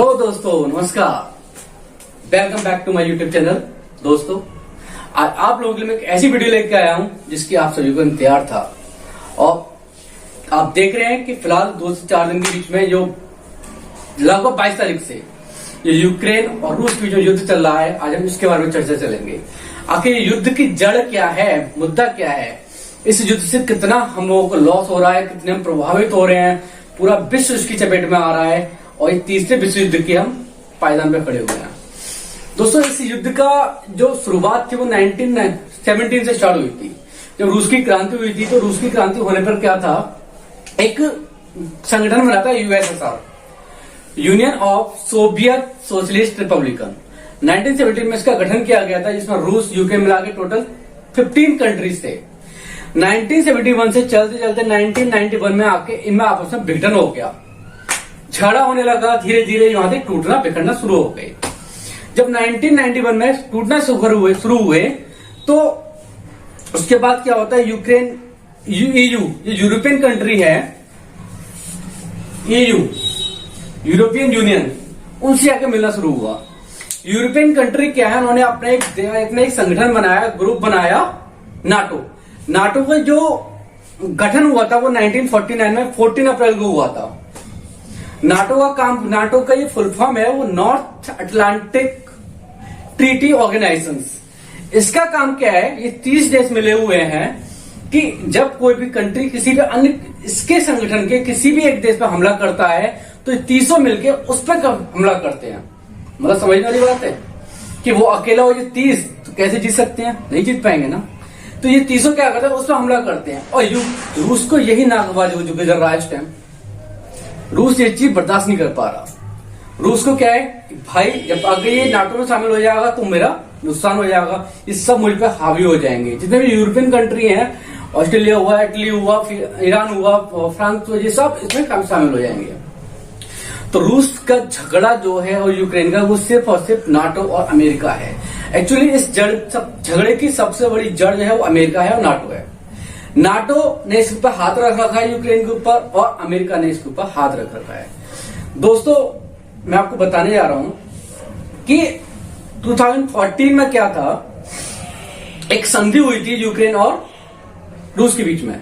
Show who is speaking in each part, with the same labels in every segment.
Speaker 1: Hello दोस्तों, नमस्कार। Welcome back to my YouTube channel. दोस्तों, आज आप लोगों के लिए मैं एक ऐसी वीडियो लेकर आया हूं जिसकी आप सभी को इंतजार था। और आप देख रहे हैं कि फिलहाल 2 से 4 दिन के बीच में जो लगभग 22 तारीख से ये यूक्रेन और रूस की जो युद्ध चल रहा है, आज हम इसके बारे में चर्चा चलेंगे। आखिर युद्ध की जड़ क्या है, मुद्दा क्या है, इस युद्ध से कितना हम लोगों को लॉस हो रहा है, कितने हम प्रभावित हो रहे हैं, पूरा विश्व इसकी चपेट में आ रहा है और ये तीसरे विश्व युद्ध के हम पायदान पे खड़े हुए हैं। दोस्तों, इस युद्ध का जो शुरुआत थी वो 1917 से स्टार्ट हुई थी। जब रूस की क्रांति हुई थी तो रूस की क्रांति होने पर क्या था, एक संगठन बना था USSR, union of Soviet socialist Republican. 1917 में इसका गठन किया गया था, जिसमें रूस यूके मिला के टोटल 15 कंट्रीज थे। 1971 से चलते चलते 1991 में आके इनमें आपस में विघटन हो गया, झगड़ा होने लगा। धीरे धीरे वहां से टूटना बिखरना शुरू हो गए। जब 1991 में टूटना शुरू हुए तो उसके बाद क्या होता है, यूक्रेन ईयू, ये यूरोपियन कंट्री है, ईयू यूरोपियन यूनियन, उनसे आके मिलना शुरू हुआ। यूरोपियन कंट्री क्या है, उन्होंने अपने एक संगठन बनाया, ग्रुप बनाया, नाटो। नाटो का जो गठन हुआ था वो 1949 में 14 अप्रैल को हुआ था। नाटो का ये फुल फॉर्म है, वो नॉर्थ अटलांटिक ट्रीटी ऑर्गेनाइजेशन। इसका काम क्या है, ये 30 देश मिले हुए हैं कि जब कोई भी कंट्री किसी भी अन्य इसके संगठन के किसी भी एक देश पर हमला करता है तो ये 30 मिलके उस पर हमला करते हैं। मतलब समझने वाली बात है कि वो अकेला हो, ये 30 तो कैसे जीत सकते हैं, नहीं जीत पाएंगे ना। तो ये 30 क्या करते हैं, उस पर हमला करते हैं। और रूस को यही नागवाज गुजर रहा है इस टाइम। रूस ये चीज बर्दाश्त नहीं कर पा रहा। रूस को क्या है कि भाई, जब अगर ये नाटो में शामिल हो जाएगा तो मेरा नुकसान हो जाएगा, ये सब मुझ पर हावी हो जाएंगे। जितने भी यूरोपियन कंट्री हैं, ऑस्ट्रेलिया हुआ, इटली हुआ, ईरान हुआ, फ्रांस हुआ, ये सब इसमें शामिल हो जाएंगे। तो रूस का झगड़ा जो है और यूक्रेन का, वो सिर्फ और सिर्फ नाटो और अमेरिका है। एक्चुअली इस झगड़े की सबसे बड़ी जड़ जो है वो अमेरिका है और नाटो है। नाटो ने इसके ऊपर हाथ रख रखा है यूक्रेन के ऊपर, और अमेरिका ने इसके ऊपर हाथ रख रखा है। दोस्तों, मैं आपको बताने जा रहा हूं कि 2014 में क्या था, एक संधि हुई थी यूक्रेन और रूस के बीच में।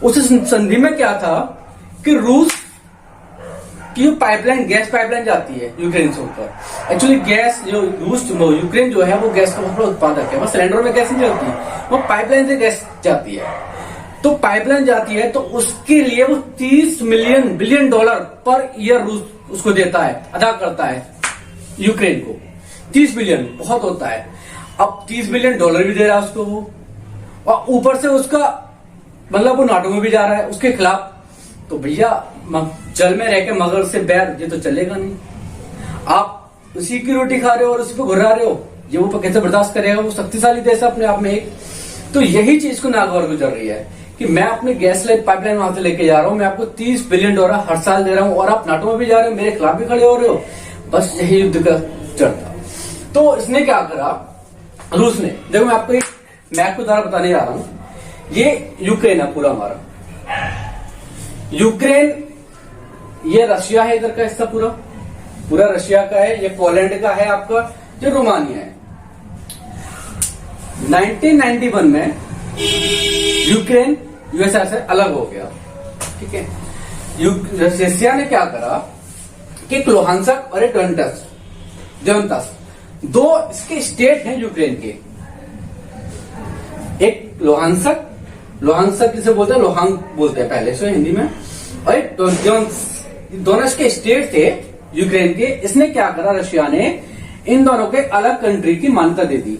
Speaker 1: उस संधि में क्या था कि रूस की पाइपलाइन, गैस पाइपलाइन जाती है यूक्रेन से ऊपर। एक्चुअली गैस जो यूक्रेन जो है वो गैस का बहुत बड़ा उत्पादक है, वो सिलेंडर में गैस नहीं चलती, वो पाइपलाइन से गैस जाती है। तो पाइपलाइन जाती है तो उसके लिए वो $30 बिलियन पर ईयर रूस उसको देता है, अदा करता है यूक्रेन को। 30 बिलियन बहुत होता है। अब $30 बिलियन भी दे रहा है उसको वो, और ऊपर से उसका मतलब वो नाटो में भी जा रहा है उसके खिलाफ। तो भैया, जल में रह के मगर से बैर, ये तो चलेगा नहीं। आप उसी की रोटी खा रहे हो और उसी पे घुरा रहे हो, ये वो कैसे बर्दाश्त करेगा। वो शक्तिशाली देश है अपने आप में एक। तो यही चीज को नागवार गुजर रही है कि मैं अपने गैस लाइन पाइपलाइन वहां से लेके जा रहा हूं, मैं आपको $30 बिलियन हर साल दे रहा हूं, और आप नाटो में भी जा रहे हो, मेरे खिलाफ भी खड़े हो रहे हो। बस यही युद्ध का जड़ था। तो इसने क्या करा, रूस ने, देखो मैं आपको एक मैप के द्वारा बताने जा रहा हूं। ये यूक्रेन है पूरा हमारा, यूक्रेन, ये रशिया है, इधर का हिस्सा पूरा रशिया का है, ये पोलैंड का है आपका, जो रोमानिया है। 1991 में यूक्रेन यूएसएसआर से अलग हो गया, ठीक है। रशिया ने क्या करा कि लुहांस्क और डोनेट्स्क, दो इसके स्टेट हैं यूक्रेन के। एक लुहांस्क किसे बोलते हैं, लोहांग बोलते हैं पहले से हिंदी में, और एक दोनों इसके स्टेट थे यूक्रेन के। इसने क्या करा, रशिया ने इन दोनों के अलग कंट्री की मान्यता दे दी।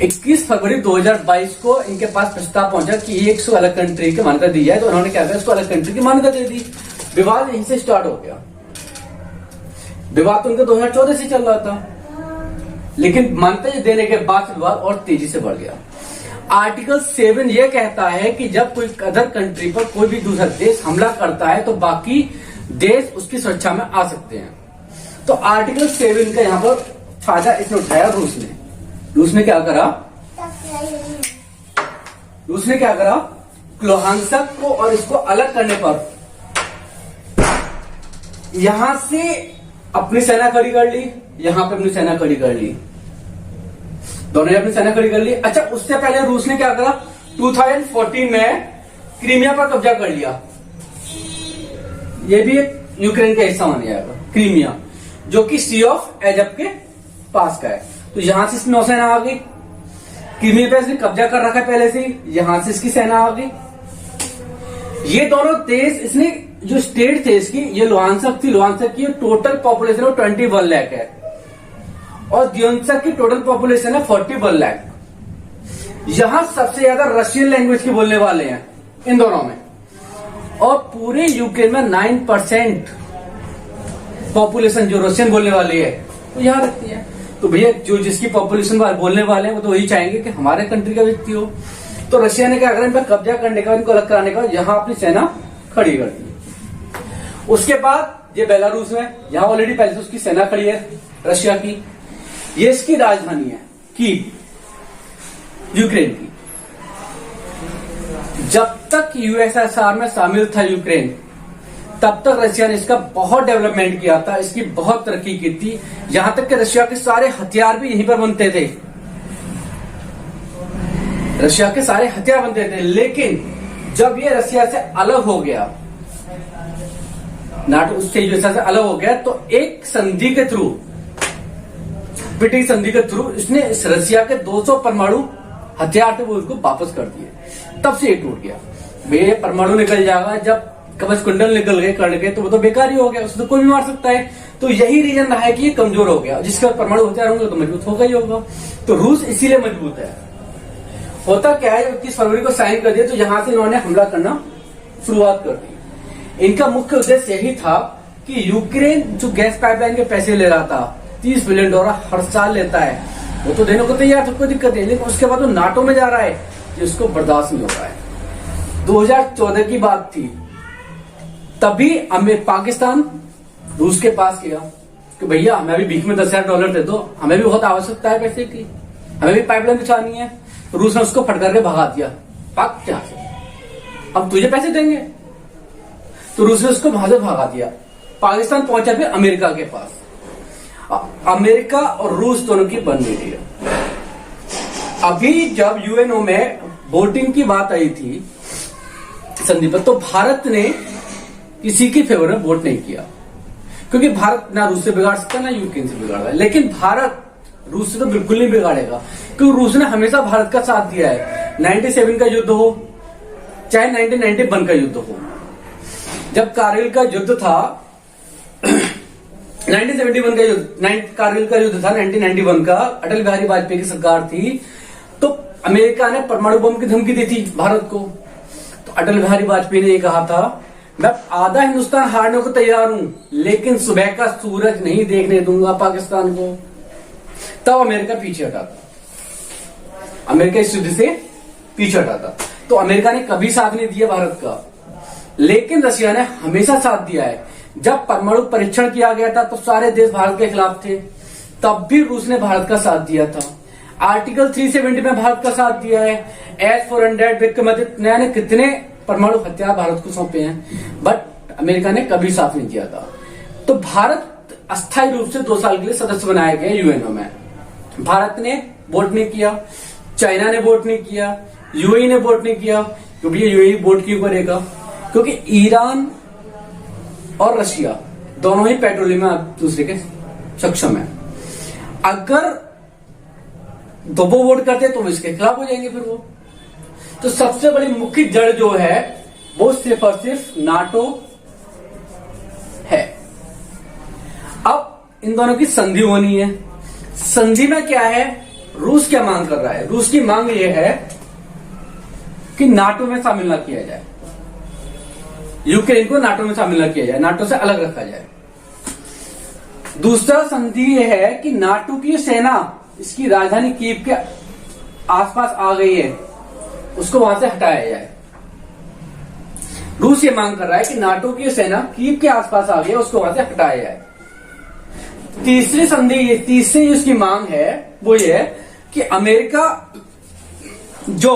Speaker 1: 21 फरवरी 2022 को इनके पास प्रस्ताव पहुंचा कि ये एक अलग कंट्री की मान्यता दी जाए, तो उन्होंने क्या किया, इसको अलग कंट्री की मान्यता दे दी। विवाद यहीं से स्टार्ट हो गया। विवाद तो उनका 2014 से चल रहा था, लेकिन मान्यता देने के बाद विवाद और तेजी से बढ़ गया। आर्टिकल 7 यह कहता है कि जब कोई अदर कंट्री पर कोई भी दूसरा देश हमला करता है तो बाकी देश उसकी सुरक्षा में आ सकते हैं। तो आर्टिकल 7 का यहां पर फायदा इसने उठाया रूस ने क्या करा, लुहांस्क को और इसको अलग करने पर यहां से अपनी सेना खड़ी कर ली, यहां पे अपनी सेना खड़ी कर ली, दोनों ने अपनी सेना खड़ी कर ली। अच्छा, उससे पहले रूस ने क्या करा, 2014 में क्रीमिया पर कब्जा कर लिया। ये भी एक यूक्रेन का हिस्सा माना जाएगा, क्रीमिया, जो कि सी ऑफ एजप के पास का है। तो यहां से इसकी नौसेना आ गई, क्रीमिया पे इसने कब्जा कर रखा है पहले से, यहां से इसकी सेना आ गई। ये दोनों देश, इसने जो स्टेट थे इसकी, ये लुहानस्क थी, लुहानस्क की टोटल पॉपुलेशन 21 लाख है और दोनेत्स्क की टोटल पॉपुलेशन है 41 लाख। यहां सबसे ज्यादा रशियन लैंग्वेज के बोलने वाले हैं इन दोनों में, और पूरे यूक्रेन में 9% पॉपुलेशन जो रशियन बोलने वाली है वो यहां रखती है। तो भैया जो जिसकी पॉपुलेशन बोलने वाले हैं वो तो वही चाहेंगे कि हमारे कंट्री का व्यक्ति हो। तो रशिया ने क्या करा, इन पर कब्जा करने का, इनको अलग कराने का, यहां अपनी सेना खड़ी कर दी। उसके बाद ये बेलारूस में, यहां ऑलरेडी पहले से उसकी सेना खड़ी है रशिया की। ये इसकी राजधानी है कीव, यूक्रेन की। जब तक यूएसएसआर में शामिल था यूक्रेन, तब तक रशिया ने इसका बहुत डेवलपमेंट किया था, इसकी बहुत तरक्की की थी। यहां तक कि रशिया के सारे हथियार भी यहीं पर बनते थे, रशिया के सारे हथियार बनते थे। लेकिन जब ये रशिया से अलग हो गया, नाटो उससे यूएसए से अलग हो गया, तो एक संधि के थ्रू, पीटी संधि के थ्रू, इसने इस रशिया के 200 परमाणु हथियार थे वो उसको वापस कर दिए। तब से ये टूट गया। भैया परमाणु निकल जाएगा, जब कवच कुंडल निकल गए, कट गए, तो वो तो बेकार ही हो गया, उसको तो कोई भी मार सकता है। तो यही रीजन रहा है कि ये कमजोर हो गया। जिसके बाद परमाणु हथियार होंगे तो मजबूत होगा ही होगा। तो रूस इसीलिए मजबूत है। होता क्या है, 21 फरवरी को साइन कर दिया तो यहां से इन्होंने हमला करना शुरुआत कर दी। इनका मुख्य उद्देश्य यही था कि यूक्रेन जो गैस पाइपलाइन के पैसे ले रहा था, $30 बिलियन हर साल लेता है, वो तो देने को तैयार था, कोई दिक्कत नहीं। लेकिन उसके बाद वो नाटो में जा रहा है, जिसको बर्दाश्त नहीं हो रहा है। 2014 की बात थी, तभी पाकिस्तान रूस के पास गया कि भैया हमें भी भीख में $10,000 दे दो, हमें भी बहुत आवश्यकता है पैसे की, हमें भी पाइपलाइन बिछानी है। तो रूस ने उसको फटकार के भगा दिया, पाक क्या से हम तुझे पैसे देंगे। तो रूस ने उसको वहां से भगा दिया। पाकिस्तान पहुंचा फिर अमेरिका के पास। अमेरिका और रूस दोनों की बन गई है। अभी जब यूएनओ में वोटिंग की बात आई थी संधि पर, तो भारत ने किसी के फेवर में वोट नहीं किया, क्योंकि भारत ना रूस से बिगाड़ सकता ना यूक्रेन से बिगाड़ रहा है। लेकिन भारत रूस से तो बिल्कुल नहीं बिगाड़ेगा, क्योंकि रूस ने हमेशा भारत का साथ दिया है। 97 का युद्ध हो चाहे 1991 का युद्ध हो, जब कारगिल का युद्ध था 1971 का युद्ध, कारगिल का युद्ध था 1991 का, अटल बिहारी वाजपेयी की सरकार थी, तो अमेरिका ने परमाणु बम की धमकी दी थी भारत को। तो अटल बिहारी वाजपेयी ने ये कहा था, मैं आधा हिंदुस्तान हारने को तैयार हूं, लेकिन सुबह का सूरज नहीं देखने दूंगा पाकिस्तान को। तब अमेरिका पीछे हटा था, अमेरिका इस युद्ध से पीछे हटा था। तो अमेरिका ने कभी साथ नहीं दिया भारत का, लेकिन रशिया ने हमेशा साथ दिया है। जब परमाणु परीक्षण किया गया था तो सारे देश भारत के खिलाफ थे, तब भी रूस ने भारत का साथ दिया था। आर्टिकल 370 में भारत का साथ दिया है। S-400 विक्रमादित्य ने कितने परमाणु हथियार भारत को सौंपे हैं, बट अमेरिका ने कभी साथ नहीं दिया था। तो भारत अस्थायी रूप से 2 साल के लिए सदस्य बनाया गया यूएनओ में। भारत ने वोट नहीं किया, चाइना ने वोट नहीं किया, यूएई ने वोट नहीं किया। क्योंकि ये यूएई वोट क्यों करेगा, क्योंकि ईरान और रशिया दोनों ही पेट्रोलियम में एक दूसरे के सक्षम है। अगर दो वोट करते तो इसके खिलाफ हो जाएंगे फिर वो। तो सबसे बड़ी मुख्य जड़ जो है वो सिर्फ और सिर्फ नाटो है। अब इन दोनों की संधि होनी है। संधि में क्या है, रूस क्या मांग कर रहा है? रूस की मांग यह है कि नाटो में शामिल ना किया जाए, यूक्रेन को नाटो में शामिल न किया जाए, नाटो से अलग रखा जाए। दूसरा संधि यह है कि नाटो की सेना इसकी राजधानी कीव के आसपास आ गई है, उसको वहां से हटाया जाए। रूस ये मांग कर रहा है कि नाटो की सेना कीव के आसपास आ गई है, उसको वहां से हटाया जाए। तीसरी संधि, तीसरी उसकी मांग है वो ये है कि अमेरिका जो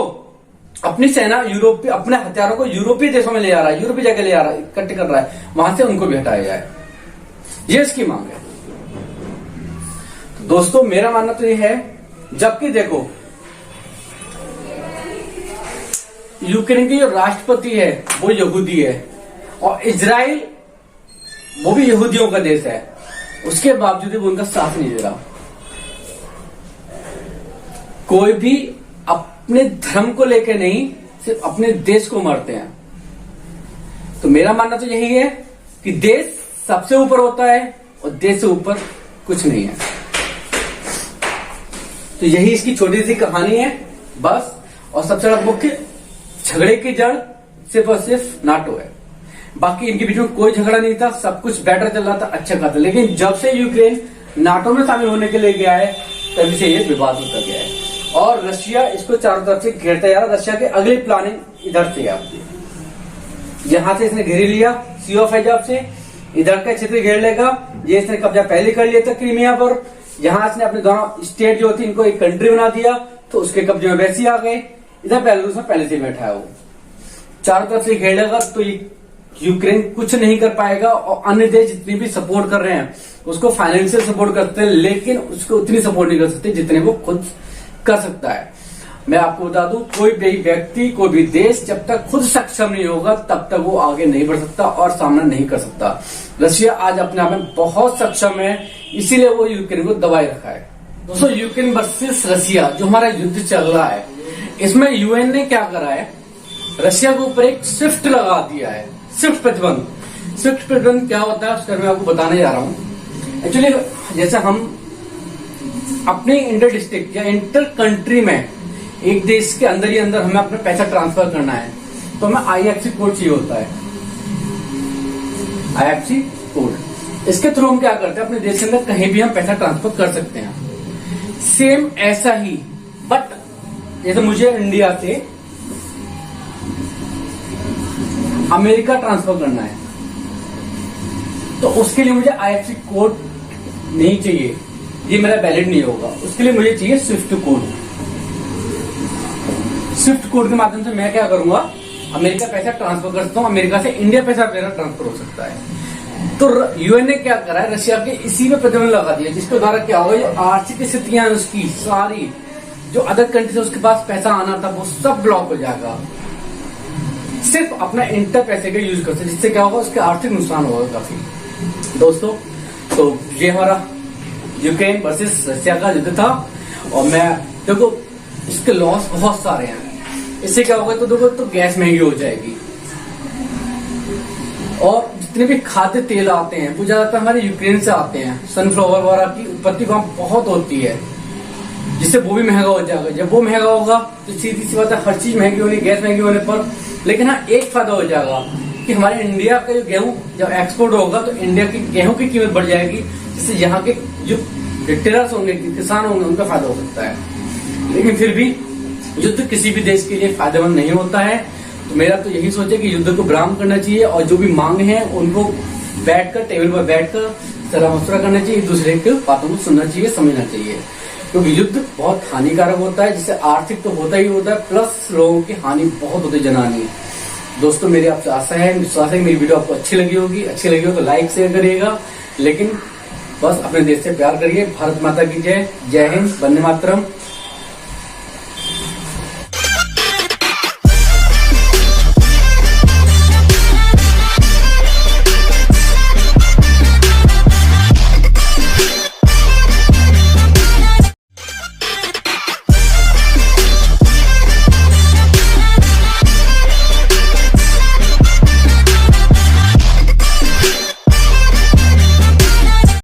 Speaker 1: अपनी सेना यूरोपीय, अपने हथियारों को यूरोपीय देशों में ले आ रहा है, यूरोपीय जगह ले आ रहा है, इकट्ठे कर रहा है, वहां से उनको भी हटाया जाए। ये इसकी मांग है। तो दोस्तों मेरा मानना तो ये है, जबकि देखो यूक्रेन की जो राष्ट्रपति है वो यहूदी है और इजराइल वो भी यहूदियों का देश है, उसके बावजूद वो उनका साथ नहीं दे रहा। कोई भी अपने धर्म को लेकर नहीं, सिर्फ अपने देश को मारते हैं। तो मेरा मानना तो यही है कि देश सबसे ऊपर होता है और देश से ऊपर कुछ नहीं है। तो यही इसकी छोटी सी कहानी है बस। और सबसे बड़ा मुख्य झगड़े की जड़ सिर्फ और सिर्फ नाटो है। बाकी इनके बीच में कोई झगड़ा नहीं था, सब कुछ बेटर चल रहा था, अच्छा खासा। लेकिन जब से यूक्रेन नाटो में शामिल होने के लिए गया है तभी से ये विवाद होता गया है और रशिया इसको चारों तरफ से घेरता जा रहा। रशिया की अगली प्लानिंग इधर से है, यहां से इसने घेर लिया सी ऑफ एजाब से, इधर का क्षेत्र घेर लेगा। ये इसने कब्जा पहले कर लिया था क्रीमिया पर, यहां इसने अपने दोनों स्टेट जो थी इनको एक कंट्री बना दिया, तो उसके कब्जे में वैसे ही आ गए। इधर बेलारूस में पहले से बैठा है, वो चारों तरफ से घेर लेगा तो यूक्रेन कुछ नहीं कर पाएगा। और अन्य देश जितने भी सपोर्ट कर रहे हैं उसको फाइनेंशियल सपोर्ट करते हैं, लेकिन उसको उतनी सपोर्ट नहीं कर सकते जितने वो खुद कर सकता है। मैं आपको बता दूं, कोई भी व्यक्ति, कोई भी देश जब तक खुद सक्षम नहीं होगा तब तक वो आगे नहीं बढ़ सकता और सामना नहीं कर सकता। रशिया आज अपने आप में बहुत सक्षम है, इसीलिए वो यूक्रेन को दबाए रखा है। दोस्तों यूक्रेन वर्सेस रशिया जो हमारा युद्ध चल रहा है, इसमें यूएन ने क्या करा है, रशिया के ऊपर एक स्विफ्ट लगा दिया है, स्विफ्ट प्रतिबंध। स्विफ्ट प्रतिबंध क्या होता है उसका मैं आपको बताने जा रहा हूं। एक्चुअली जैसे हम अपने इंटर डिस्ट्रिक्ट या इंटर कंट्री में एक देश के अंदर ही अंदर हमें अपना पैसा ट्रांसफर करना है तो हमें आईएफएससी कोड चाहिए होता है, आईएफएससी कोड। इसके थ्रू हम क्या करते हैं, अपने देश के अंदर कहीं भी हम पैसा ट्रांसफर कर सकते हैं। सेम ऐसा ही, बट जैसे मुझे इंडिया से अमेरिका ट्रांसफर करना है तो उसके लिए मुझे आईएफएससी कोड नहीं चाहिए, ये मेरा वैलिड नहीं होगा। उसके लिए मुझे चाहिए स्विफ्ट कोड। स्विफ्ट कोड के माध्यम से मैं क्या करूंगा, अमेरिका पैसा ट्रांसफर कर सकता हूं, अमेरिका से इंडिया पैसा मेरा ट्रांसफर हो सकता है। तो यूएन ने क्या करा है, रशिया के इसी में प्रतिबंध लगा दिया, जिसके द्वारा क्या होगा, जो आर्थिक स्थितियां उसकी सारी जो अदर कंट्री से उसके पास पैसा आना था वो सब ब्लॉक हो जाएगा। सिर्फ अपना इंटर पैसे का यूज करते, जिससे क्या होगा, उसके आर्थिक नुकसान होगा काफी। दोस्तों तो ये हमारा यूक्रेन वर्सेस रशिया का युद्ध था और मैं देखो इसके लॉस बहुत सारे हैं। इससे क्या होगा, तो देखो तो गैस महंगी हो जाएगी और जितने भी खाद्य तेल आते हैं वो ज्यादातर हमारे यूक्रेन से आते हैं। सनफ्लावर वगैरह की उत्पत्ति वहां बहुत होती है, जिससे वो भी महंगा हो जाएगा। जब वो महंगा होगा तो सीधी सी बात है, हर चीज महंगी होनी, गैस महंगी होने पर। लेकिन हाँ एक फायदा हो जाएगा कि हमारे इंडिया का जो गेहूं जब एक्सपोर्ट होगा तो इंडिया की गेहूं की कीमत बढ़ जाएगी, जिससे यहाँ के जो रिटेलर्स होंगे, किसान होंगे, उनका फायदा हो सकता है। लेकिन फिर भी युद्ध किसी भी देश के लिए फायदेमंद नहीं होता है। तो मेरा तो यही सोच है कि युद्ध को विराम करना चाहिए और जो भी मांग है उनको बैठकर टेबल पर बैठकर सलाह मशवरा करना चाहिए, एक दूसरे की बातों को सुनना चाहिए, समझना चाहिए। क्योंकि युद्ध बहुत हानिकारक होता है, जिससे आर्थिक तो होता ही होता है, प्लस लोगों की हानि बहुत होती है, जनहानि। दोस्तों मेरी आपसे आशा है, विश्वास है कि मेरी वीडियो आपको अच्छी लगी होगी। अच्छी लगी हो तो लाइक शेयर करिएगा, लेकिन बस अपने देश से प्यार करिए। भारत माता की जय। जय हिंद, वंदे मातरम।